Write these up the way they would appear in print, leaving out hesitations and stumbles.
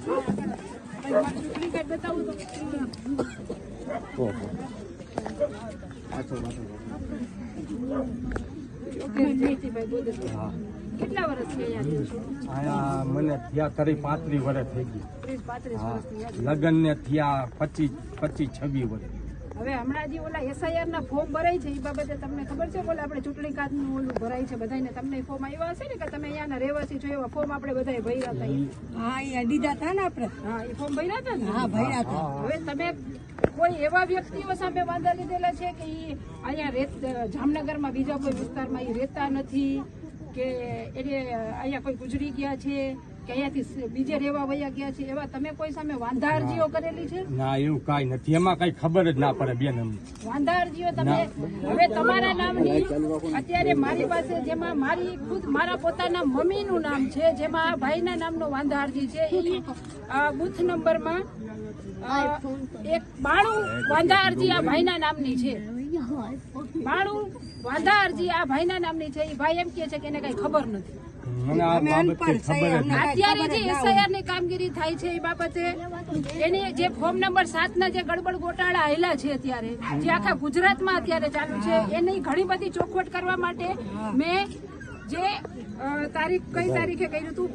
ચૂંટણી કાર્ડ બતાવું તો કેટલા વર્ષ થયા? મને થયા 35 વર્ષ થઈ ગયું. લગ્ન ને થયા 25-26 વર્ષ. હવે હમણાં જે ઓલા SIR ના ફોર્મ ભરાય છે એ બાબતે તમને ખબર છે? બોલે આપણે ચૂંટણી કાર્ડનું ઓલું ભરાય છે બધાને, તમને ફોર્મ આવ્યા હશે ને કે તમે અહીંયાના રહેવાસી છો એવા ફોર્મ આપણે બધાએ ભર્યા હતા? હા, એ દીધા હતા ને આપણે. હા, એ ફોર્મ ભર્યા હતા ને? હા, ભર્યા હતા. હવે તમે કોઈ એવા વ્યક્તિઓ સામે વાંધા લીધેલા છે કે એ અહીંયા જામનગરમાં બીજા કોઈ વિસ્તારમાં એ રહેતા નથી, કે એને અહીંયા કોઈ ગુજરી ગયા છે, કે અહીંયાથી બીજે રહેવા વયા ગયા છે, એવા તમે કોઈ સામે વાંધા અરજીઓ કરેલી છે? ના, એવું કઈ નથી. એમાં કઈ ખબર જ ના પડે બેન. વાંધા અરજીઓ તમે હવે તમારા નામની અત્યારે મારી પાસે, જેમાં મારી ખુદ મારા પોતાના મમ્મીનું નામ છે, જેમાં આ ભાઈના નામનો વાંધા અરજી છે, એ બુથ નંબરમાં 92 વાંધા અરજી આ ભાઈના નામની છે. 92 વાંધા અરજી આ ભાઈના નામની છે. એ ભાઈ એમ કે છે કે એને કઈ ખબર નથી. અત્યારે જે SIR ની કામગીરી થાય છે એ બાબતે એની જે ફોર્મ નંબર 7 ના જે ગડબડ ગોટાળા આવેલા છે અત્યારે, જે આખા ગુજરાતમાં અત્યારે ચાલુ છે, એની ઘણી બધી ચોખવટ કરવા માટે મેં જે તારીખ કઈ તારીખે કર્યું હતું,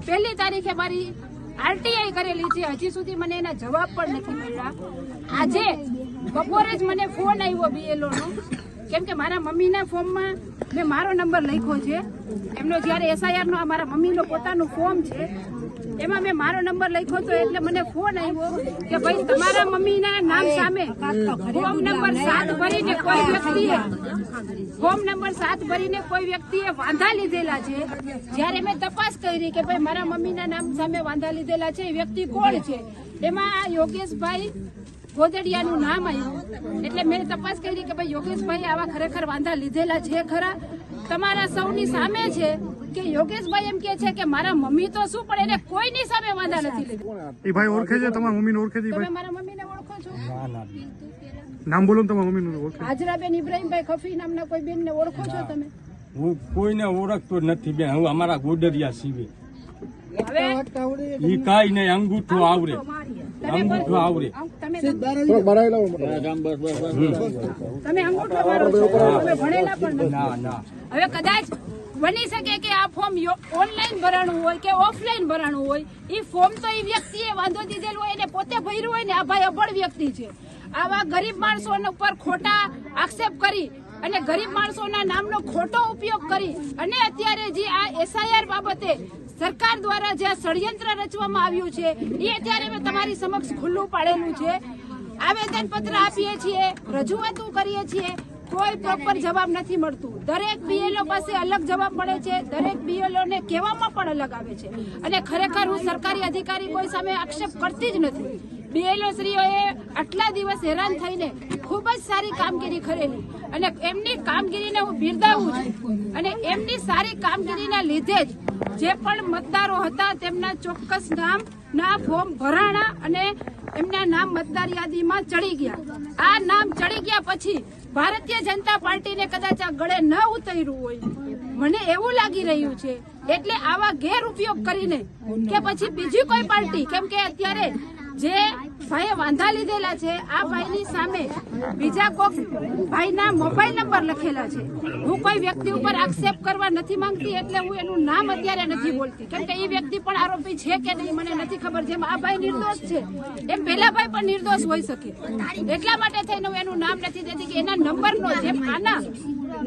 1લી તારીખે મારી RTI કરેલી છે. હજી સુધી મને એના જવાબ પણ નથી મળ્યા. આજે બપોરે જ મને ફોન આવ્યો BLO નો, કેમ કે મારા મમ્મીના ફોર્મમાં મેં મારો નંબર લખ્યો છે. એમનો જ્યારે SIR નો મારા મમ્મીનો પોતાનું ફોર્મ છે એમાં મેં મારો નંબર લખ્યો હતો, એટલે મને ફોન આવ્યો કે ભાઈ તમારા મમ્મીના નામ સામે ફોર્મ નંબર 7 ભરીને કોઈ વ્યક્તિએ વાંધા લીધેલા છે. જ્યારે મેં તપાસ કરી કે ભાઈ મારા મમ્મીના નામ સામે વાંધા લીધેલા છે, એ વ્યક્તિ કોણ છે, એમાં યોગેશભાઈ ગોદડિયાનું નામ આવ્યું. એટલે મેં તપાસ કરી કે ભાઈ યોગેશભાઈ આવા ખરેખર વાંધા લીધેલા છે ખરા? તમારા સૌની સામે છે કે યોગેશભાઈ એમ કે છે કે મારા મમ્મી તો શું, પણ એને કોઈની સામે વાંધા નથી લીધા. એ ભાઈ ઓળખે છે? તમારા મમ્મીને ઓળખે છે? તમે મારા મમ્મીને ઓળખો છો? નામ બોલો તમારા મમ્મીનું. ઓળખે? હાજરાબેન ઇબ્રાહીમભાઈ ખફી નામના કોઈ બેનને ઓળખો છો તમે? હું કોઈને ઓળખતો નથી બેન. હું અમારા ગોડરિયા સિવાય ઈ કાઈ નહીં. અંગૂઠો આવડે, અંગૂઠો આવડે. તમે અંગૂઠો મારો છો, તમે ભણેલા પણ નથી. ના. હવે કદાચ બની શકે કે આ ફોર્મ ઓનલાઈન ભરાણું હોય કે ઓફલાઈન ભરાણું હોય, એ ફોર્મ તો એ વ્યક્તિએ વાંધો દીધેલું હોય, એને પોતે ભર્યું હોય ને. આ ભાઈ અભણ વ્યક્તિ છે. આવા ગરીબ માણસો ઉપર ખોટા આક્ષેપ કરી અને ગરીબ માણસોના નામનો ખોટો ઉપયોગ કરી અને અત્યારે જે આ SIR બાબતે સરકાર દ્વારા જે ષડયંત્ર રચવામાં આવ્યું છે, એ અત્યારે મેં તમારી સમક્ષ ખુલ્લું પાડેલું છે. આવેદન પત્ર આપીએ છીએ, રજૂઆતો કરીએ છીએ, કોઈ પ્રોપર જવાબ નથી મળતું. દરેક BLO પાસે અલગ જવાબ મળે છે, દરેક BLO ને કહેવામાં પણ અલગ આવે છે. અને ખરેખર હું સરકારી અધિકારી કોઈ સામે આક્ષેપ કરતી જ નથી. BLO શ્રીઓએ આટલા દિવસ હેરાન થઈને ખૂબ જ સારી કામગીરી કરેલી અને એમની કામગીરીને હું બિરદાવું છું. અને એમની સારી કામગીરીના લીધે જ જે પણ મતદારો હતા તેમના ચોક્કસ નામના ફોર્મ ભરાણા અને એમના નામ મતદાર યાદીમાં ચડી ગયા. આ નામ ચડી ગયા પછી ભારતીય જનતા પાર્ટીને કદાચ આ ગળે ન ઉતર્યું હોય, મને એવું લાગી રહ્યું છે. એટલે આવા ગેરઉપયોગ કરીને કે પછી બીજી કોઈ પાર્ટી, કેમ કે અત્યારે જે ભાઈએ વાંધા લીધેલા છે, આ ભાઈની સામે બીજા કોઈક ભાઈના મોબાઈલ નંબર લખેલા છે. હું કોઈ વ્યક્તિ ઉપર આક્ષેપ કરવા નથી માંગતી, એટલે હું એનું નામ અત્યારે નથી બોલતી, કેમ કે એ વ્યક્તિ પણ આરોપી છે કે નહીં મને નથી ખબર. જેમ આ ભાઈ નિર્દોષ છે એમ પેલા ભાઈ પણ નિર્દોષ હોઈ શકે. એટલા માટે થઈને હું એનું નામ નથી દેતી કે એના નંબરનો, જેમ આના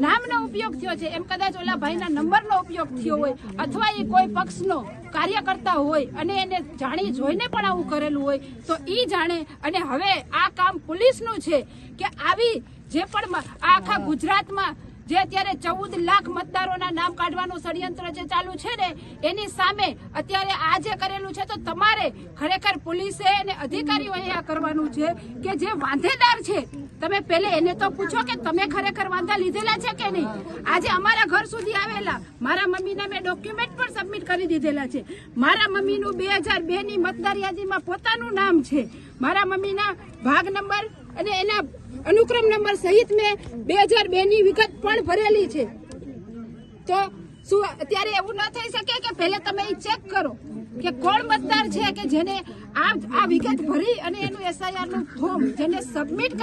નામનો ઉપયોગ થયો છે એમ કદાચ ઓલા ભાઈના નંબરનો ઉપયોગ થયો હોય, અથવા એ કોઈ પક્ષનો કાર્યકર્તા હોય અને એને જાણી જોઈને પણ આવું કરેલું હોય તો ઈ જાણે. અને હવે આ કામ પોલીસનું છે કે આવી જે પણ આખા ગુજરાતમાં જે અત્યારે 14 લાખ મતદારોના નામ કાઢવાનું ષડયંત્ર જે ચાલુ છે ને, એની સામે અત્યારે આ જે કરેલું છે, તો તમારે ખરેખર પોલીસે અને અધિકારીઓએ આ કરવાનું છે કે જે વાંધેદાર છે તમે પહેલે એને તો પૂછો કે તમે ખરેખર વાંધા લીધેલા છે કે નહીં. આજે અમારા ઘર સુધી આવેલા મારા મમ્મીના મેં ડોક્યુમેન્ટ પણ સબમિટ કરી દીધેલા છે. મારા મમ્મીનું 2002 ની મતદાર યાદીમાં પોતાનું નામ છે. મારા મમ્મીના ભાગ નંબર અને એના અનુક્રમ નંબર સહિત મેં 2002 ની વિગત પણ ભરેલી છે. તો શું અત્યારે એવું ન થઈ શકે કે પહેલે તમે એ ચેક કરો? કે કોણ મતદાર છે કે જેને આ વિગત ભરી અને એનું SIR નું ફોર્મ જેને સબમિટ કરે